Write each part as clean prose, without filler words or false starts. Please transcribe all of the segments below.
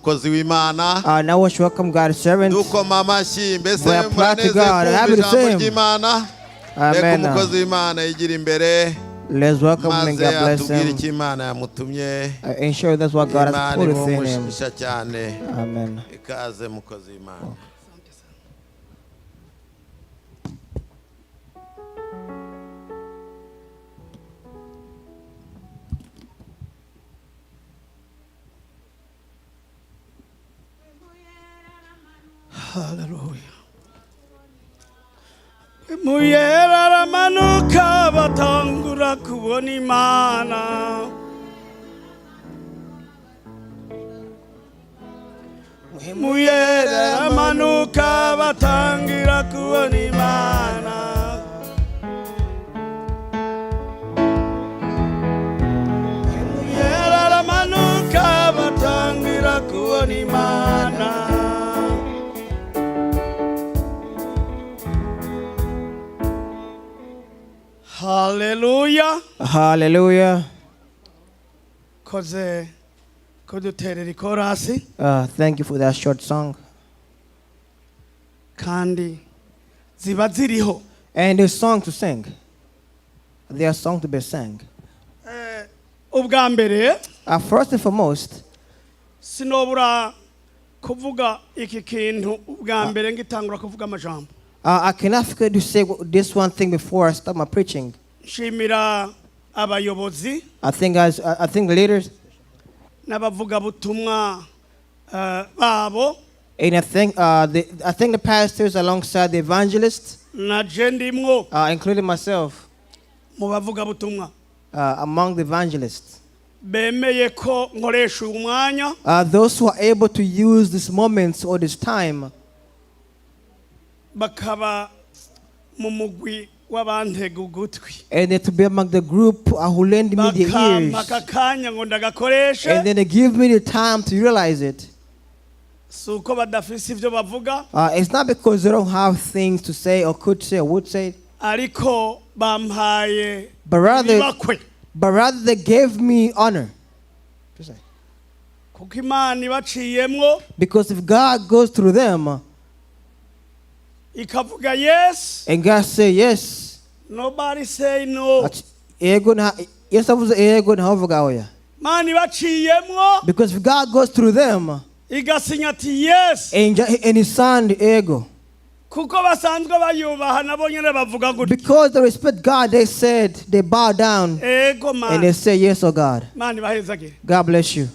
umukozi w'Imana. Now let's welcome God's servant. Dukoma amashyi mbese We applaud to God. Happy to see him. ry'Imana. Reka umukozi w'Imana yigira imbere. Let's welcome him and God bless atubwire him. icyo Imana yamutumye. Ensure that's what God has put within him. cyane. Amen. Ikaze mukozi w'Imana. Hallelujah. Muyera ramanuka batangura kubona Imana. Muyera ramanuka batangira kubona Imana. Muyera ramanuka batangira kubona Imana. Hallelujah. Hallelujah. Thank Thank you for that short song. Kandi ziba ziriho. And there's song to sing. There are songs to be sang. Ubwa mbere First and foremost, sinobura kuvuga iki kintu ubwa mbere ngitangura kuvuga amajambo. I cannot forget to say this one thing before I start my preaching. Nshimira abayobozi I think the leaders n'abavuga butumwa babo. and I think the pastors alongside the evangelists, na je ndimwo including myself, mu bavuga butumwa among the evangelists. bemeye ko nkoresha umwanya Those who are able to use this moment or this time bakaba mu mugwi w'abantega ugutwi and then to be among the group who lend me their ears, bakakanya ngo ndagakoreshe and then they give me the time to realize it. suko badafise ivyo bavuga It's not because they don't have things to say or could say or would say, ariko bampaye but rather ibakwe they gave me honor. kuko Imana ibaciyemwo Because if God goes through them ikavuga yes and God say yes, nobody say no. Imana ibaciyemwo because if God goes through them igasinya ati yes and his son ego, kuko basanzwe bayubaha nabo nyene bavuga gutyo because they respect God, they said they bow down ego and man they say yes, oh God. Imana ibahezagire. God bless you.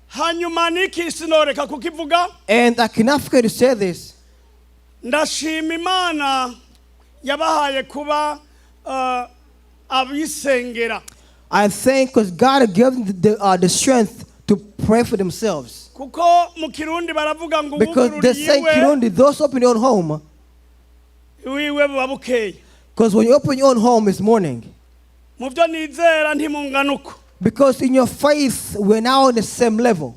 Hanyuma niki sinoreka kukivuga. And I cannot forget to say this. Ndashima Imana yabahaye kuba abisengera. I thank because God gave them the strength to pray for themselves. Kuko mu Kirundi baravuga ngo Because they say Kirundi, those open your own home. Wiwe babukeye. Because when you open your own home, it's morning. Mu byo nizera ntimunganuko. Because in your faith, we're now on the same level.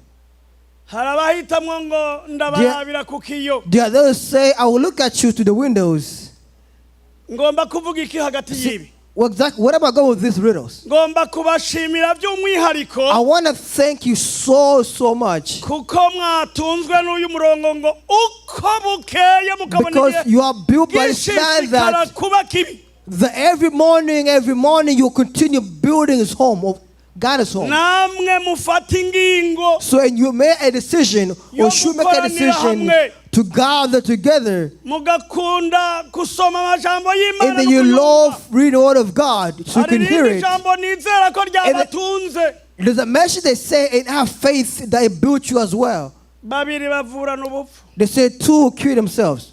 Harabahitamwo ngo ndabarabira kukiyo. The others say, I will look at you to the windows. Ngomba kuvuga iki hagati yibi. Exactly. What am I going with these riddles? Ngomba kubashimira by'umwihariko. I want to thank you so much. Kuko mwatunzwe n'uyu murongo ngo uko bukeye mukabona Because you are built by the stand that every morning you continue building his home. God's home. So when you make a decision, or should make a decision to gather together, and then you love reading the word of God, so you can hear it. There's a message they say, and have faith that it built you as well. They say two cure themselves.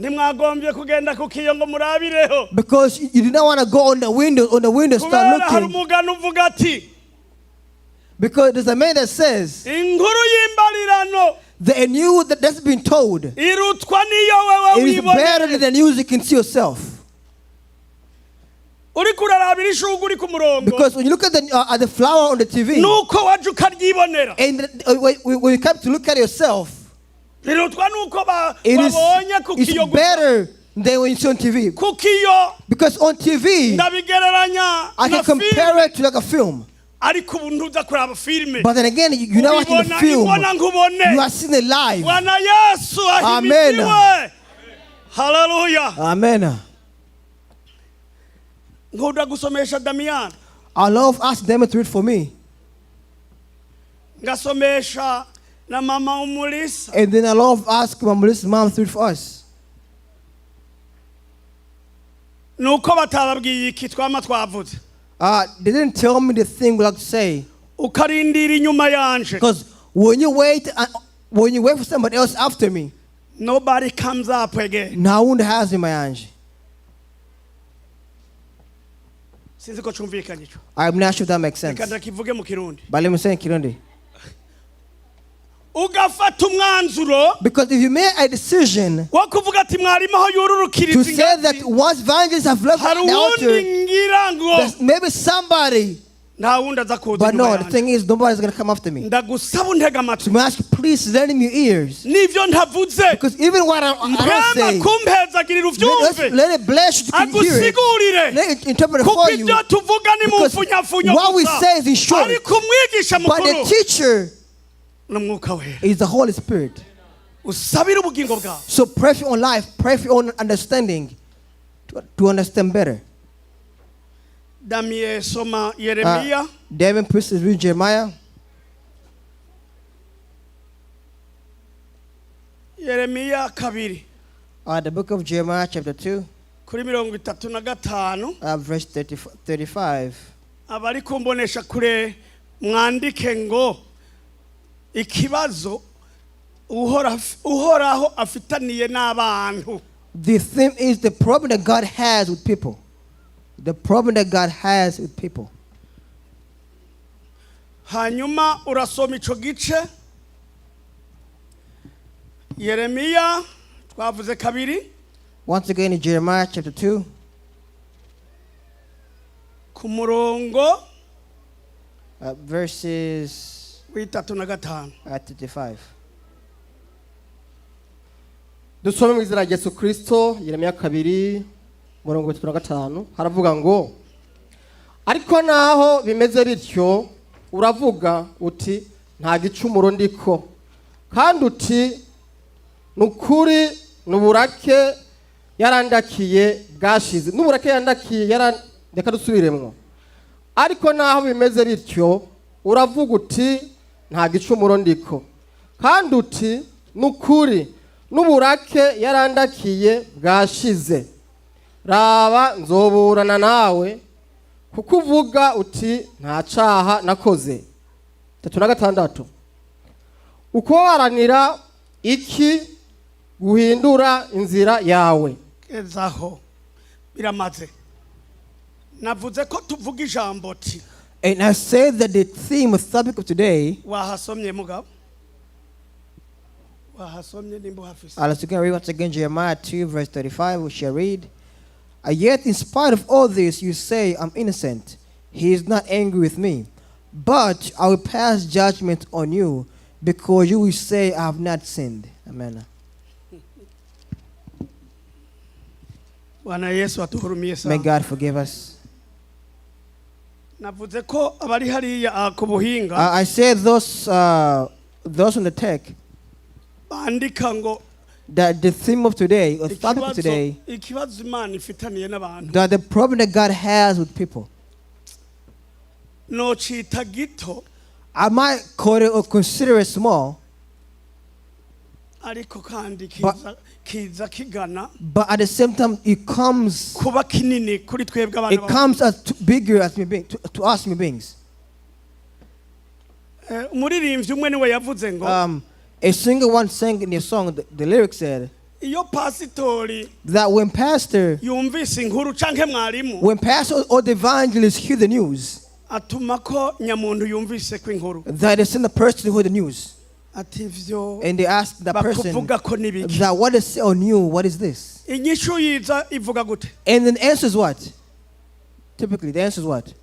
Because you did not want to go on the window start looking. Because there's a man that says the news that's been told is better than the news you can see yourself. Because when you look at the flower on the TV, and when you come to look at yourself, it's better than when you see on TV. Because on TV, I can compare it to like a film. ariko ubu ntuza kuraba filime. But then again, you're not watching the film. You are seeing it live. Bwana Yesu ahimidiwe. Hallelujah. Amen. Ngoda gusomesha Damian. I love ask them to read for me. Ngasomesha na mama Umulisa. And then I love ask Umulisa mom to read for us. Nuko batababwiye iki twama twavuze. They didn't tell me the thing we like to say. Ukarindira inyuma yanje. Because when you wait for somebody else after me, nobody comes up again. Nta wundi haza inyuma yanje. Sinzi ko cyumvikanye cyo. I'm not sure if that makes sense. Kandi kivuge mu Kirundi. But let me say in Kirundi. Ugafata umwanzuro. Because if you make a decision wo kuvuga ati mwarimu aho yururukiriza to say that once evangelists have left the altar, maybe somebody. But no, the thing is, nobody's going to come after me. So I ask you, please lend me your ears. Because even what I say, let it bless you to hear it. Let it interpret it for you. Because what we say is in short. But the teacher is the Holy Spirit. So pray for your own life, pray for your own understanding to understand better. Damien soma Yeremia. Damien please read Jeremiah. Yeremia kabiri. The book of Jeremiah chapter 2. Kuri 35. Verse 35. Abari kumbonesha kure mwandike ngo Ikibazo Uhoraho Afitaniye n'abantu. The theme is the problem that God has with people. The problem that God has with people. Hanyuma urasoma ico gice Yeremia twavuze kabiri. Once again in Jeremiah chapter 2. Ku murongo verses 35. Dusome mu izina rya Yesu Kristo. Yeremia kabiri murongo 35 haravuga ngo ariko naho bimeze bityo uravuga uti nta gicumuro ndiko kandi uti nukuri nuburake yarandakiye bwashize nuburake yandakiye reka dusubiremwo ariko naho bimeze bityo uravuga uti nta gicumuro ndiko kandi uti nukuri nuburake yarandakiye bwashize raba nzoburana nawe kuko uvuga uti nta caha nakoze. 36 uko waranira iki guhindura inzira yawe. Ezaho biramaze navuze ko tuvuga ijambo ti. And I said that the theme of topic of today. Wahasomye mugabo. Wahasomye nimbo hafise. Let's read once again Jeremiah 2 verse 35. We shall read. Yet in spite of all this, you say, I'm innocent. He is not angry with me. But I will pass judgment on you because you will say, I have not sinned. Amen. May God forgive us. I said those on the tech that the theme of today, or the topic of today, that the problem that God has with people. I might call it or consider it small, but at the same time it comes as bigger as me to us me beings. A singer once sang in a song, the lyrics said that when pastor or the evangelist hear the news, that they send the person to hear the news. And they ask the person that what is on you, what is this? And then the answer is what? Typically the answer is what?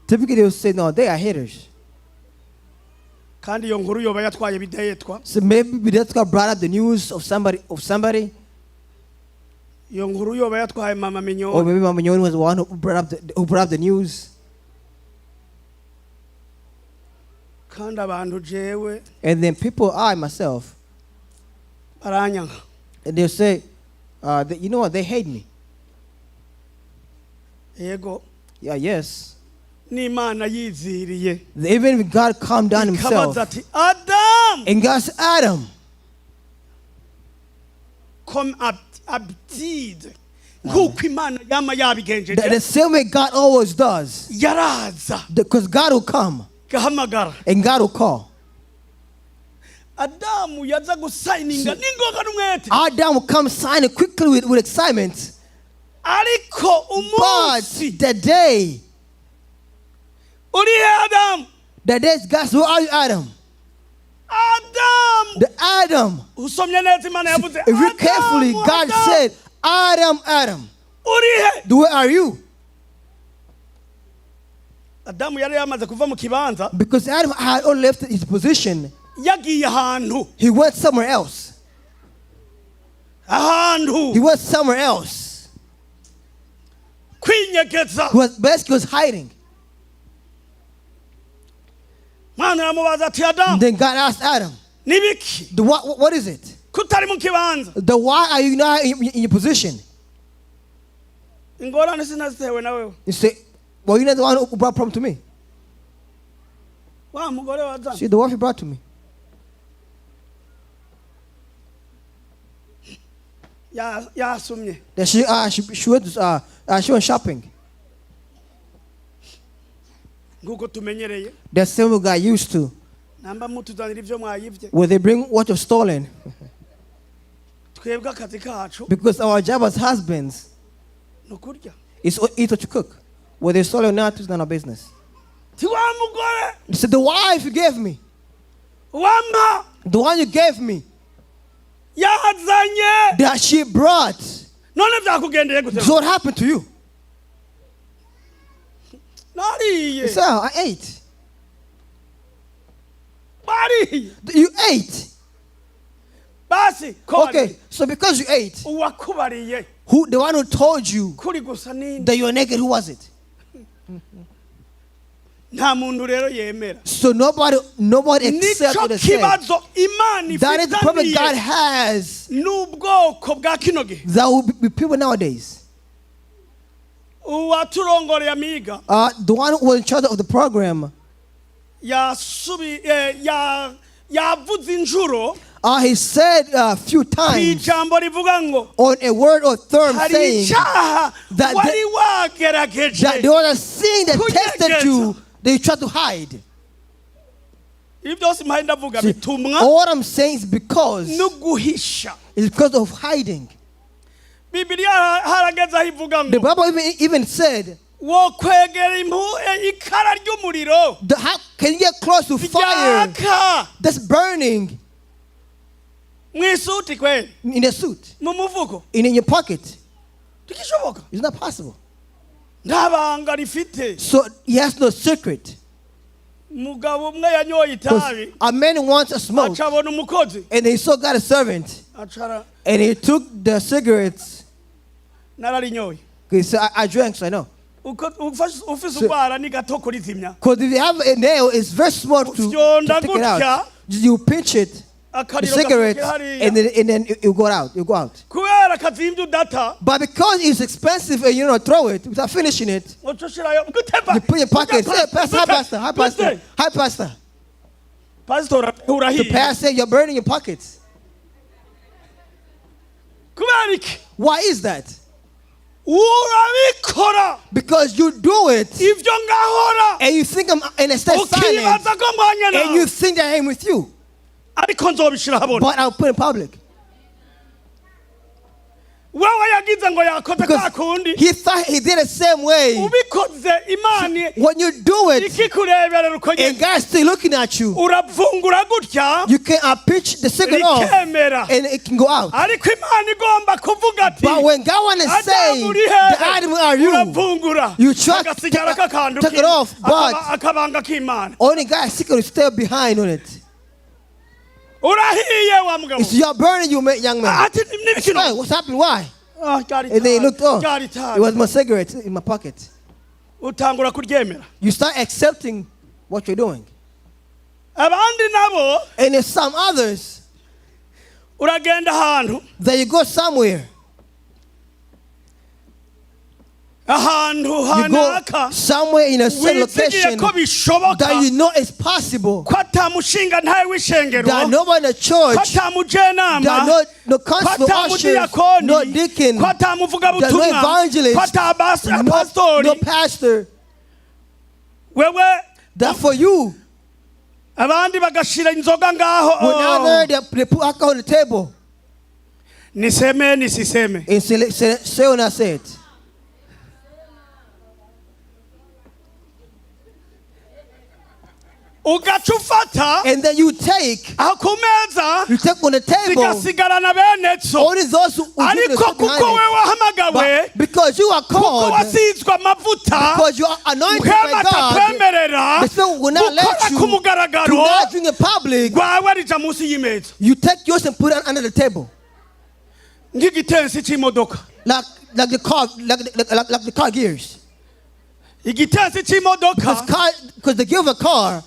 Typically they will say, no, they are haters. So maybe that's got brought up the news of somebody. Or maybe Mama Mignon was the one who brought up the news. And then people, I myself, and they'll say, you know what, they hate me. Yeah, yes. Even if God calmed down himself, and God said, Adam, come abtid. The same way God always does. Because God will come. And God will call. Adam will come signing quickly with excitement. But the day God said, where are you, Adam? Adam. If you carefully, God said, Adam. Where are you? Because Adam had already left his position. He went somewhere else. He went somewhere else. He was hiding. Then God asked Adam, what is it? Why are you not in your position? You say, well, you're not the one who brought problem to me. See, the wife you brought to me. That she went shopping. That's the same we got used to. Where they bring what you've stolen. Because our job as husbands is eat what you cook. Whether they stole or not, it's none of business. So the wife you gave me, the one you gave me, that she brought, so what happened to you? So I ate. You ate. Okay, so because you ate, who the one who told you that you were naked, who was it? So nobody accepts what they say. That is the problem God has. There will be people nowadays. The one who was in charge of the program, he said a few times on a word or term saying that there was a sin that tested you that you tried to hide. See, all what I'm saying is because of hiding. The Bible even said, how can you get close to fire that's burning in a suit, in your pocket? It's not possible. So he has no secret. A man wants a smoke, and he saw got a servant, and he took the cigarettes. He said, I drank, so I know. Because if you have a nail, it's very small to take it out. You pinch it, the cigarette, and then you go out. You go out. But because it's expensive and you don't throw it without finishing it, you put in your pocket. Say, Pastor, hi, Pastor. Hi, Pastor. Hi, Pastor. The pastor, you're burning your pockets. Why is that? Because you do it and you think I'm in a state of silence and you think that I am with you. But I'll put it in public. Because he thought he did the same way. When you do it and God's still looking at you, you can pitch the cigarette off and it can go out. But when God wants to say, the item are you, you try to take it off, but only God's secret is still behind on it. It's you're burning, you young man. Hey, what's happening? Why? And then he looked, it was my cigarette in my pocket. You start accepting what you're doing. And there's some others. That you go somewhere. You go somewhere in a certain location that you know is possible. That nobody in the church, that no council ushers, no deacon, that no evangelist, no pastor. That for you, when other they put alcohol on the table. And say when I say it. And then you take on the table only those who behind it. But because you are called, because you are anointed by God, the Spirit will not let you to not drink in public. You take yours and put it under the table. Like the car gears. Because the gear of a car,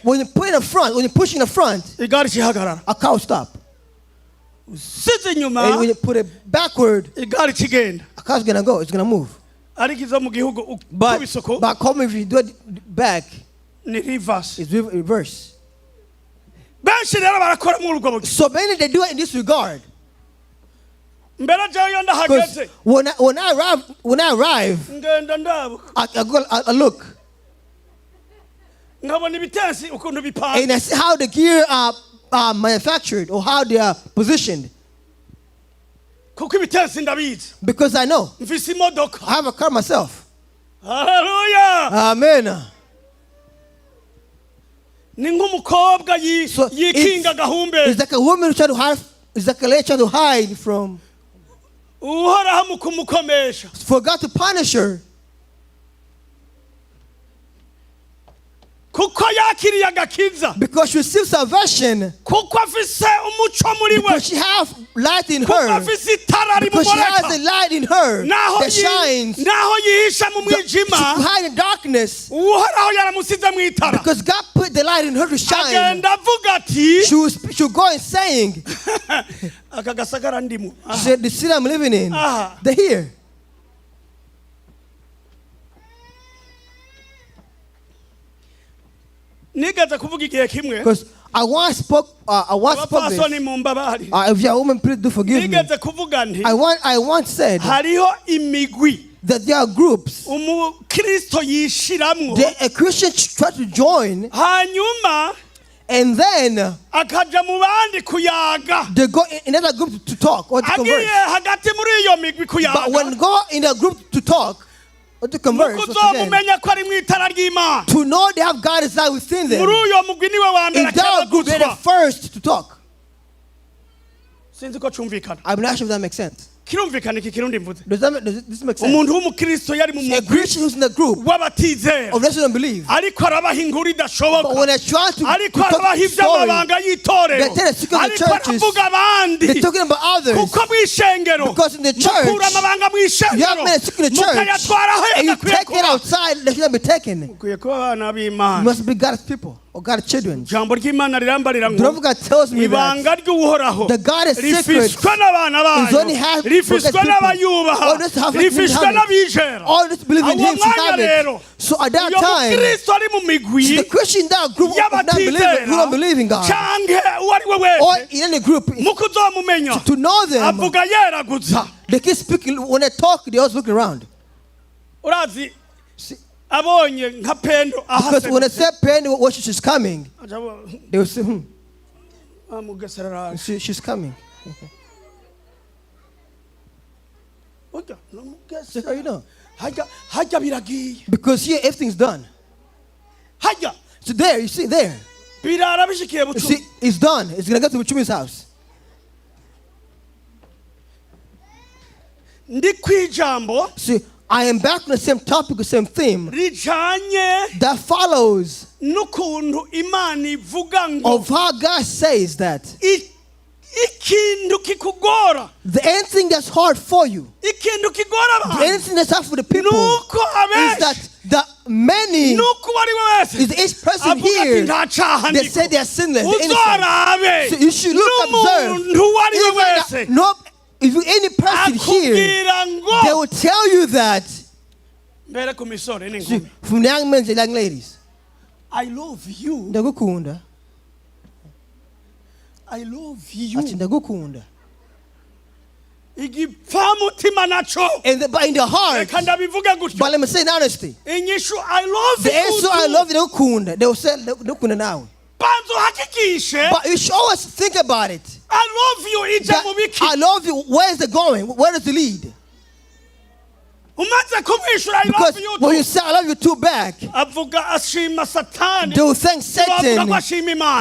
when you put in the front, when you push in the front, a car will stop. And when you put it backward, a car's gonna go, it's gonna move. But back home, if you do it back, it's reverse. So many they do it in this regard. Because when I arrive, I look. And I see how the gear are manufactured or how they are positioned. Because I know. I have a car myself. Hallelujah. Amen. So it's like a woman trying to hide. It's like a lady trying to hide from. For God to punish her. Because she received salvation. Because she has light in her. Because she has a light in her that shines. She hide in darkness. Because God put the light in her to shine. She'll go and saying, she said, the city I'm living in, they're here. Because I once spoke this. If you're a woman, please do forgive me. I once said that there are groups that a Christian try to join, and then they go in another group to talk or to converse. But when go in a group to talk or to converse, to know they have God is not within them. In that group, they're the first to talk. I'm not sure if that makes sense. Does this make sense? A Christian who's in the group of those who don't believe. But when I try to talk story, they tell the secret of the churches, they're talking about others. Because in the church, you have made a secret of the church, and you take it outside, they shouldn't be taken. You must be God's people. Or God's children. The love of God tells me that the God is secret. It's only half for God's people. All this have it. All this believe in Him to have it. So at that time, the Christian in that group who don't believe in God, or in any group, to know them, they keep speaking. When they talk, they always look around. Because when I say Pendo, what she's coming, they will say, she's coming. Just how you know. Because here everything's done. So there, you see there. You see, it's done. It's going to go to Chumi's house. See, I am back on the same topic, the same theme that follows of how God says that the only thing that's hard for you, the only thing that's hard for the people is that the many is each person here. They say they are sinless. So you should observe. If any person here, they will tell you that. From the young men to young ladies. I love you. I love you. And but in the heart, but let me say in honesty, I love the answer I love you, they will say now. But you should always think about it. I love you. I love you. Where is it going? Where does it lead? Because when you say I love you too back, do thank Satan,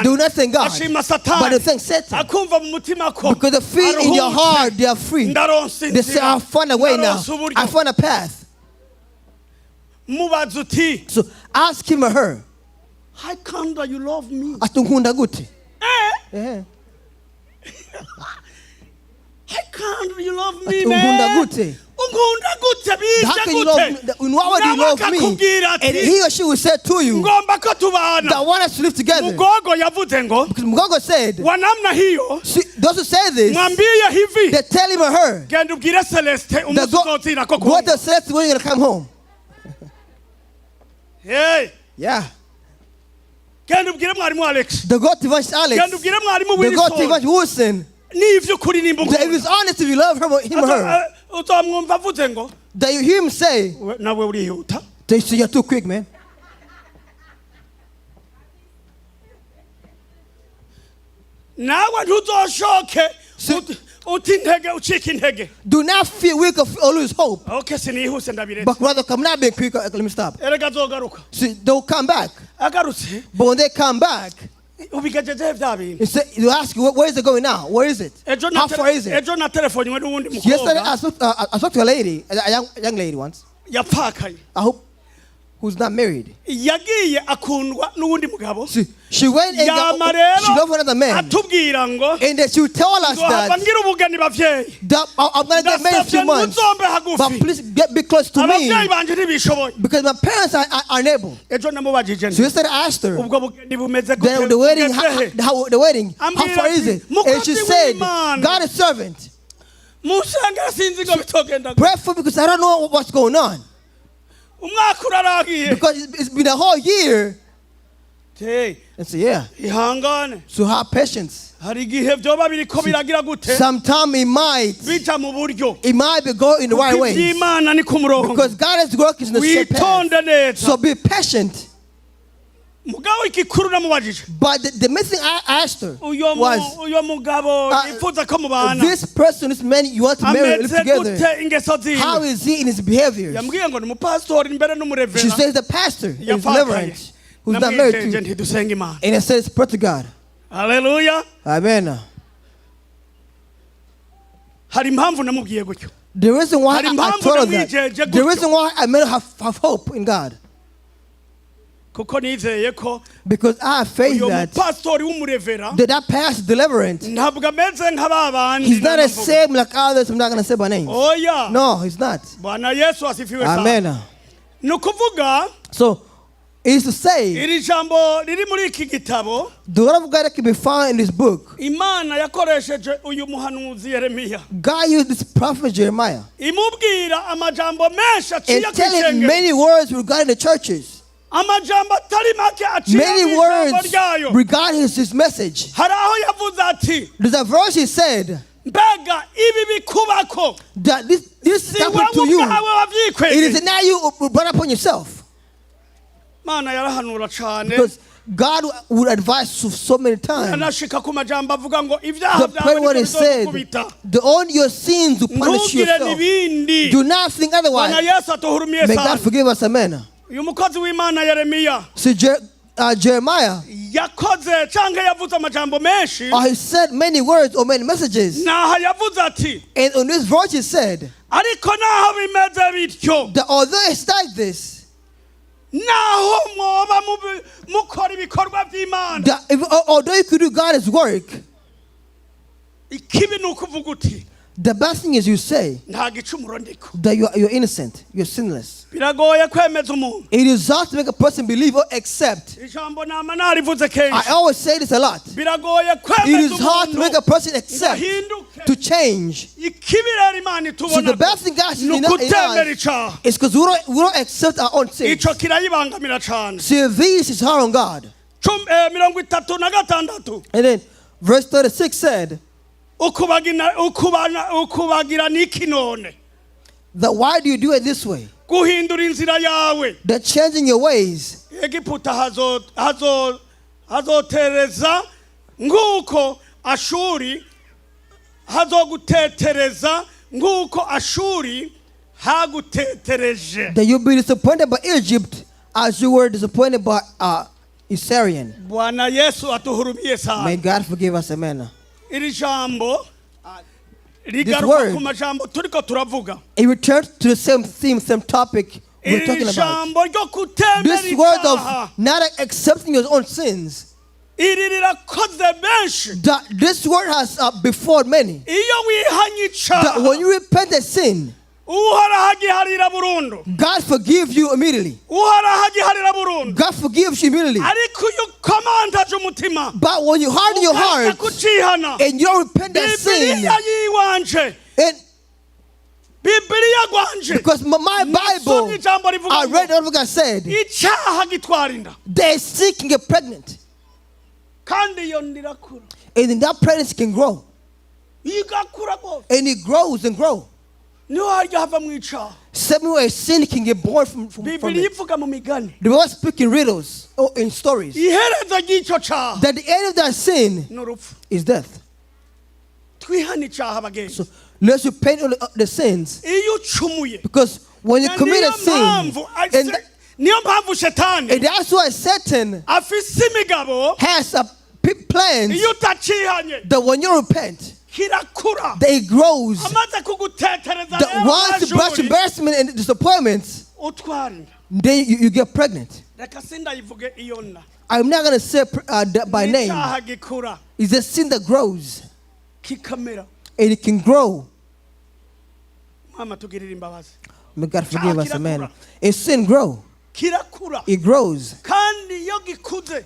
do not thank God, but do thank Satan. Because the feet in your heart, they are free. They say, I found a way now. I found a path. So ask him or her, how come that you love me? How come you love me, man? How can you love me? Why would you love me? And he or she will say to you that want us to live together. Because Mugogo said, those who say this, they tell him or her, go to Celestin when you're going to come home. Hey. Yeah. They go to Evangelist Alex. They go to Evangelist Wilson. If it's honest, if you love him or her, that you hear him say, they say you're too quick, man. Do not feel weak or lose hope. But rather come not being quick. Let me stop. See, they'll come back. But when they come back, you ask, where is it going now? Where is it? How far is it? Yesterday, I spoke to a lady, a young lady once. I hope who's not married. She went and she loved another man. And then she would tell us that I'm going to get married in a few months. But please be close to me. Because my parents are unable. So yesterday I asked her, the wedding, how far is it? And she said, God is servant. Pray for me because I don't know what's going on. Because it's been a whole year. And so yeah. So have patience. Sometime it might be going in the right way. Because God is working in the same path. So be patient. But the main thing I asked her was, this person, this man you want to marry, live together, how is he in his behavior? She says the pastor is deliverance, who's not married to. And it says, pray to God. Hallelujah. Amen. The reason why I told her that, the reason why I made her have hope in God, because I have faith that that past deliverance, he's not the same like others. I'm not going to say by names. Oh yeah. No, he's not. Amen. So, it is to say, the word of God can be found in this book. God used this prophet Jeremiah and tell him many words regarding the churches. Many words regarding his message. There's a verse he said that this happened to you. It is now you brought upon yourself. Because God would advise so many times. The point when he said, on your sins will punish yourself. Do not think otherwise. May God forgive us. Amen. So Jeremiah, he said many words or many messages. And on this verse he said that although it's like this, that although you could do God's work, The best thing is you say that you're innocent, you're sinless. It is hard to make a person believe or accept. I always say this a lot. It is hard to make a person accept, to change. So the best thing God should do is because we don't accept our own sins. So this is hard on God. And then verse 36 said, that why do you do it this way? That changing your ways. That you'll be disappointed by Egypt as you were disappointed by Assyrian. May God forgive us, amen. This word, it returns to the same theme, same topic we're talking about. This word of not accepting your own sins, that this word has before many. That when you repent of sin, God forgives you immediately. God forgives you immediately. But when you harden your heart and you don't repent of sin, and because my Bible, I read what God said, they're sick and get pregnant. And then that pregnancy can grow. And it grows and grows. Same way sin can get born from it. The Bible speaks in riddles or in stories. That the end of that sin is death. So let's repent of the sins. Because when you commit a sin, and that's why Satan has plans that when you repent, that it grows. That once you brush embarrassment and disappointments, then you get pregnant. I'm not going to say that by name. It's a sin that grows. And it can grow. May God forgive us, amen. A sin grows. It grows.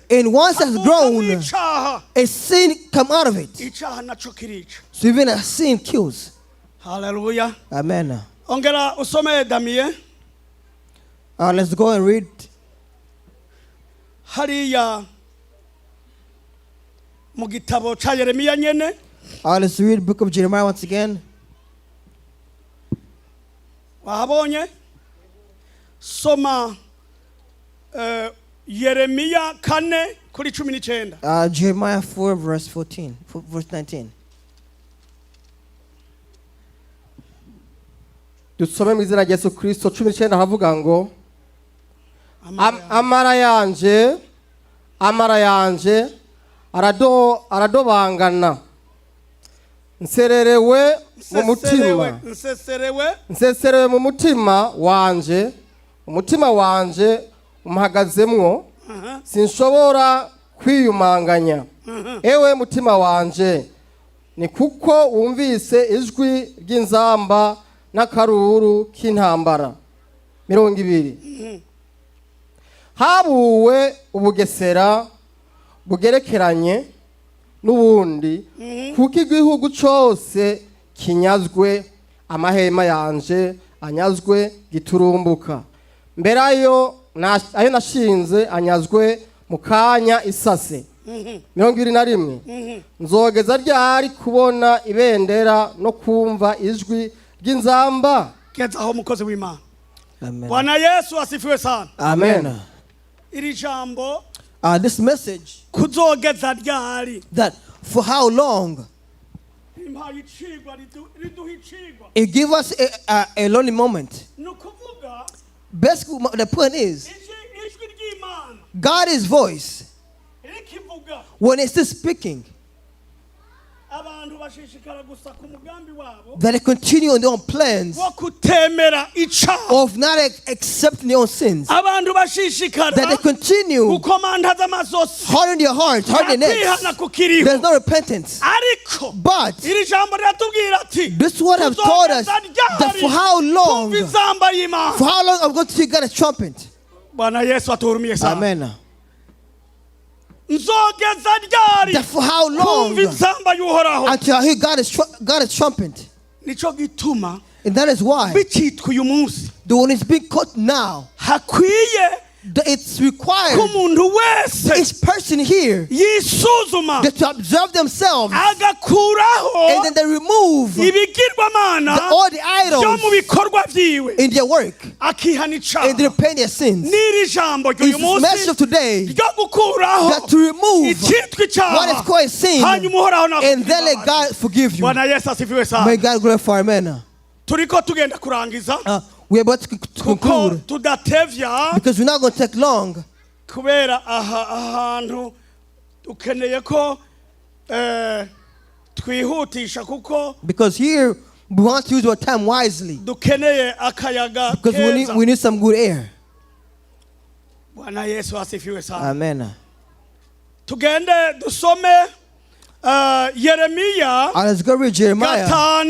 And once it's grown, a sin comes out of it. So even a sin kills. Hallelujah. Amen. Let's go and read. Let's read the book of Jeremiah once again. Soma Jeremiah 4:19. Jeremiah 4 verse 14, verse 19. Dusome mu izina rya Yesu Kristo 19 havuga ngo amara yanje aradobangana nsererewe mu mutima wanje umutima wanje umuhagazemwo sinshobora kwiyumanganya ewe mutima wanje ni kuko wumvise ijwi ry'inzamba n'akaruru k'intambara 20 habuwe ubugesera bugerekeranye n'ubundi kuko igihugu cyose kinyazwe amahema yanje anyazwe giturumbuka mbere ayo nashinze anyazwe mu kanya isase 21 nzogeza ryari kubona ibendera no kumva ijwi ry'inzamba kezaho mukozi w'Imana. Bwana Yesu asifiwe sana. Amen. Iri jambo this message kuzogeza ryari, that for how long it give us a lonely moment. Basically, the point is God's voice when it's still speaking, that they continue on their own plans of not accepting their own sins, that they continue hardening their hearts, hardening their necks. There's no repentance. But this word has taught us that for how long I'm going to see God a trumpet. Amen. That for how long until I hear God is trumpet. And that is why the one is being caught now. It's required each person here that to observe themselves, and then they remove all the idols in their work, and they repent their sins. It's this message of today that to remove what is called sin, and then let God forgive you. May God glorify. Amen. We're about to conclude because we're not going to take long. Because here we want to use our time wisely. Because we need some good air. Amen. Let's go read Jeremiah 5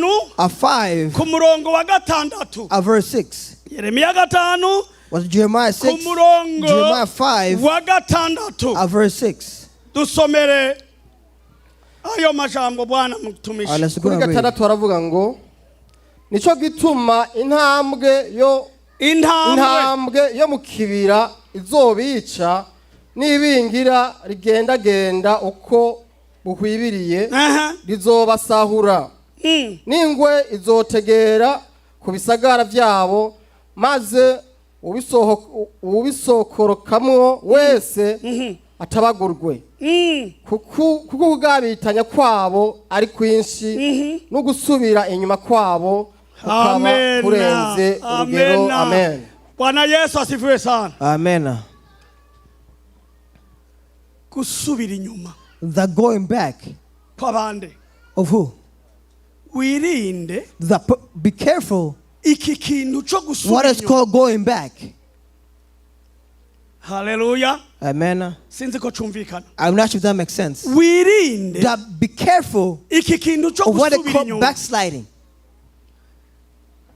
verse 6. Was Jeremiah 6? Jeremiah 5 verse 6. Let's go and read. Turavuga ngo nico gituma intambwe yo mu kibira izobica n'ibingira rigendagenda uko buhwibiriye rizobasahura n'ingwe izotegera ku bisagara byabo maze ubisokorokamwo wese atabagurwe kuko kugabitanya kwabo ari kwinshi no gusubira inyuma kwabo kukaba kurenze urugero. Amen. Bwana Yesu asifiwe sana. Amen. Kusubira inyuma. The going back of who? Be careful. What is called going back? Hallelujah. Amen. I'm not sure if that makes sense. Be careful of what is called backsliding.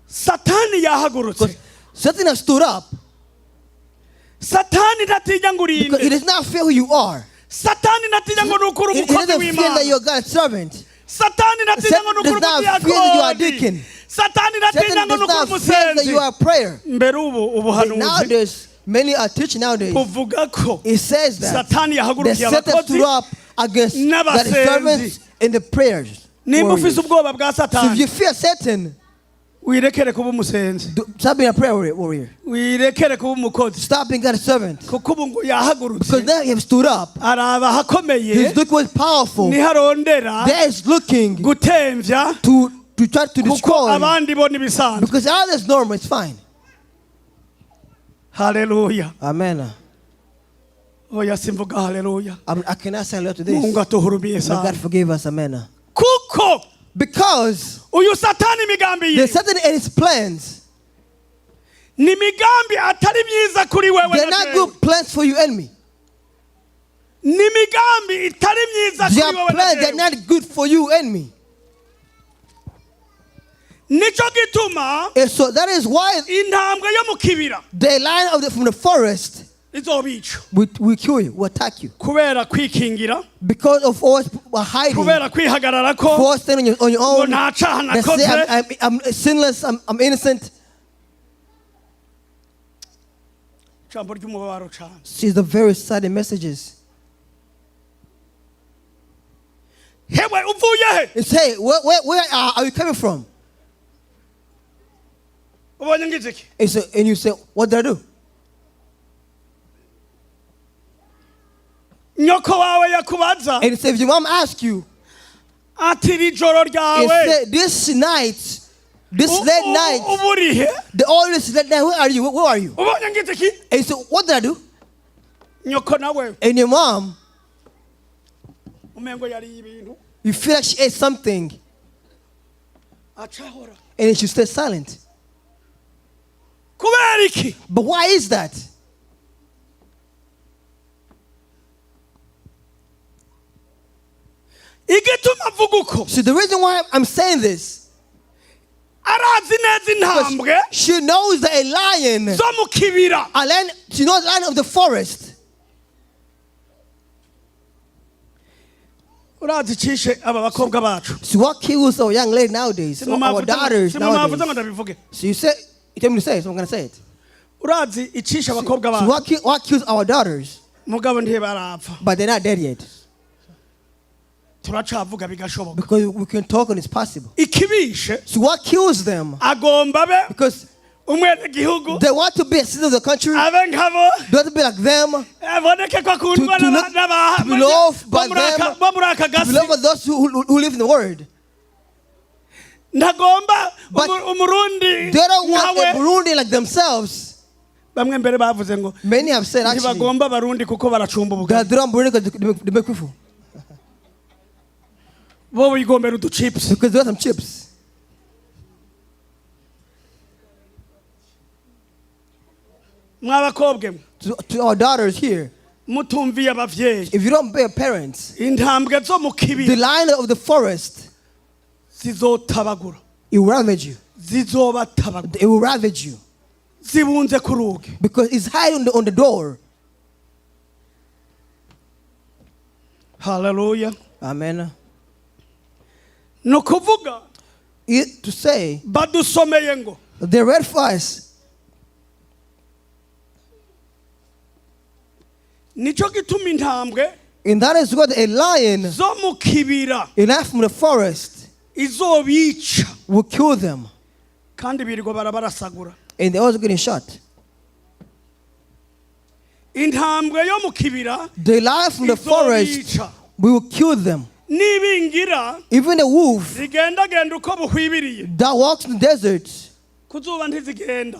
Satan has stood up. Because he does not feel who you are. He doesn't feel that you're God's servant. Satan does not feel that you are a deacon. Satan does not feel that you are a prayer. Nowadays, many are teaching nowadays. It says that Satan stood up against the servants in the prayers. So if you fear Satan, stop being a prayer warrior. Stop being God's servant. Because now he has stood up. His look was powerful. There is looking to try to destroy. Because all is normal, it's fine. Hallelujah. Amen. Oh, yes, hallelujah. I cannot say hello to this. May God forgive us. Amen. Because the Satan and his plans, they're not good plans for you and me. Their plans, they're not good for you and me. And so that is why the lion from the forest will kill you, will attack you. Because of us hiding. For us standing on your own. They say I'm sinless, I'm innocent. See the very sad messages. It's, hey, where are you coming from? And you say, what did I do? And he said, if your mom asks you, he said, this night, this late night, the oldest late night, where are you? Where are you? And he said, what did I do? And your mom, You feel like she ate something. And then she stay silent. But why is that? So the reason why I'm saying this, she knows that a lion, she knows the lion of the forest. So what kills our young lady nowadays, our daughters nowadays? So you tell me to say it, so I'm going to say it. So what kills our daughters? But they're not dead yet. Because we can talk and it's possible. So what kills them? Because they want to be a citizen of the country. They want to be like them. To be loved by them. To be loved by those who live in the world. But they don't want a Burundi like themselves. Many have said actually they don't Burundi because they make fufu. Because they want some chips. To our daughters here, if you don't obey your parents, the lion of the forest, it will ravage you. It will ravage you. Because it's hiding on the door. Hallelujah. Amen. To say, they read for us. And that is what a lion enough from the forest will kill them. And they're also getting shot. The lion from the forest will kill them. Even the wolf that walks in the desert,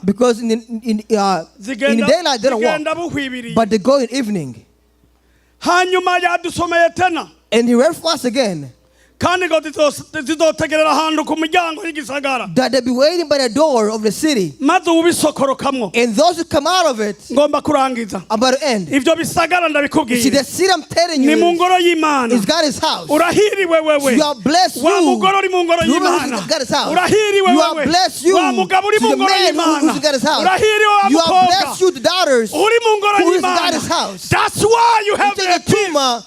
because in the daylight they don't walk, but they go in evening. And he read for us again that they be waiting by the door of the city, and those who come out of it, I'm about to end. You see, the city I'm telling you is God's house. You are blessed, you God's house. You are blessed, you to the man who is God's house. You are blessed, you the daughters who is God's house. That's why you have a tumor.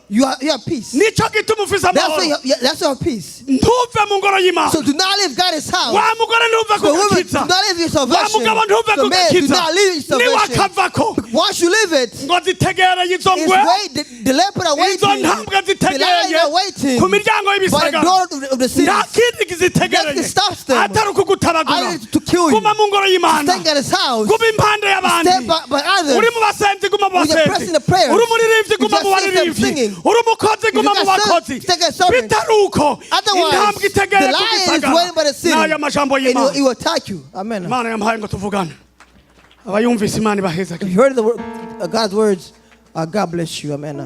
You have peace. That's your peace. So do not leave God's house. The women do not leave your salvation. The men do not leave your salvation. Once you leave it, the leopard are waiting. The lions are waiting by the door of the city. Nothing stops them. I need to kill you. Stay in God's house. Stay by others. When you're pressing the prayer, singing. Otherwise, the lion is waiting by the city and he will attack you. Amen. If you heard God's words, God bless you. Amen.